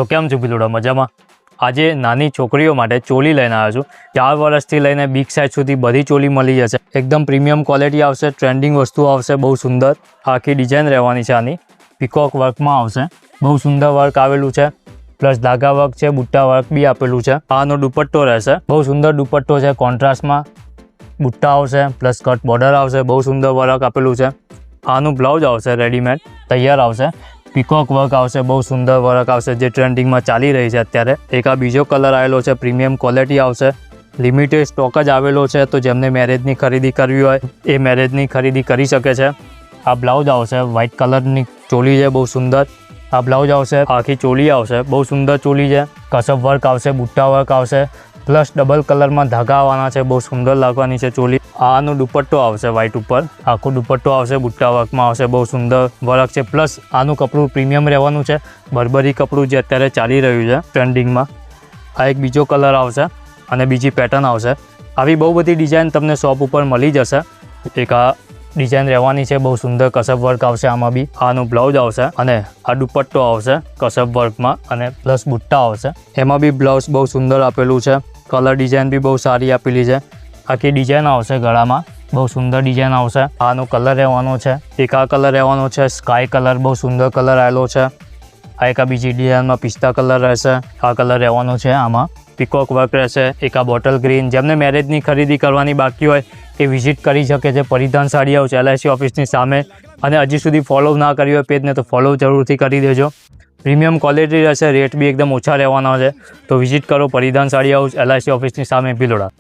તો કેમ છો ભીલોડા મજામાં? આજે નાની છોકરીઓ માટે ચોલી લઈને આવ્યો છું। 4 વર્ષથી લઈને બિગ સાઇઝ સુધી બધી ચોલી મળી જશે। એકદમ પ્રીમિયમ ક્વોલિટી આવશે, ટ્રેન્ડિંગ વસ્તુ આવશે, બહુ સુંદર આખી ડિઝાઇન રહેવાની છે। આની પીકોક વર્કમાં આવશે, બહુ સુંદર વર્ક આવેલું છે, પ્લસ ધાગા વર્ક છે, બુટ્ટા વર્ક બી આપેલું છે। આનો દુપટ્ટો રહેશે, બહુ સુંદર દુપટ્ટો છે, કોન્ટ્રાસ્ટમાં બુટ્ટા આવશે, પ્લસ કટ બોર્ડર આવશે, બહુ સુંદર વર્ક આપેલું છે। આનું બ્લાઉઝ આવશે રેડીમેડ તૈયાર આવશે, પીકોક વર્ક આવશે, બહુ સુંદર વર્ક આવશે જે ટ્રેન્ડિંગમાં ચાલી રહી છે અત્યારે। એક આ બીજો કલર આવેલો છે, પ્રીમિયમ ક્વોલિટી આવશે, લિમિટેડ સ્ટોક જ આવેલો છે, તો જેમને મેરેજની ખરીદી કરવી હોય એ મેરેજની ખરીદી કરી શકે છે। આ બ્લાઉઝ આવશે, વ્હાઇટ કલરની ચોલી છે, બહુ સુંદર આ બ્લાઉઝ આવશે, આખી ચોલી આવશે, બહુ સુંદર ચોલી છે, કસબ વર્ક આવશે, બુટ્ટા વર્ક આવશે, પ્લસ ડબલ કલરમાં ધાગા આવવાના છે, બહુ સુંદર લાગવાની છે ચોલી। આનો દુપટ્ટો આવશે વ્હાઇટ ઉપર, આખો દુપટ્ટો આવશે, બુટ્ટા વર્કમાં આવશે, બહુ સુંદર વર્ક છે, પ્લસ આનું કપડું પ્રીમિયમ રહેવાનું છે, બરબરી કપડું જે અત્યારે ચાલી રહ્યું છે ટ્રેન્ડિંગમાં। આ એક બીજો કલર આવશે અને બીજી પેટર્ન આવશે। આવી બહુ બધી ડિઝાઇન તમને શોપ ઉપર મળી જશે। એક આ ડિઝાઇન રહેવાની છે, બહુ સુંદર કસબ વર્ક આવશે આમાં બી। આનું બ્લાઉઝ આવશે અને આ દુપટ્ટો આવશે કસબ વર્કમાં અને પ્લસ બુટ્ટા આવશે, એમાં બી બ્લાઉઝ બહુ સુંદર આપેલું છે, કલર ડિઝાઇન બી બહુ સારી આપેલી છે। આખી ડિઝાઇન આવશે ગળામાં, બહુ સુંદર ડિઝાઇન આવશે। આનો કલર રહેવાનો છે, એક આ કલર રહેવાનો છે, સ્કાય કલર, બહુ સુંદર કલર આવેલો છે। આ એક આ બીજી ડિઝાઇનમાં પિસ્તા કલર રહેશે, આ કલર રહેવાનો છે, આમાં પીકોક વર્ક રહેશે। એક આ બોટલ ગ્રીન, જેમને મેરેજની ખરીદી કરવાની બાકી હોય એ વિઝિટ કરી શકે છે પરિધાન સાડી હાઉસ LIC ઓફિસની સામે। અને હજી સુધી ફોલો ના કર્યું હોય પેજને તો ફોલો જરૂરથી કરી દેજો। પ્રીમિયમ ક્વોલિટી રહેશે, રેટ બી એકદમ ઓછા રહેવાના છે, તો વિઝિટ કરો પરિધાન સાડી હાઉસ LIC ઓફિસની સામે ભીલોડા।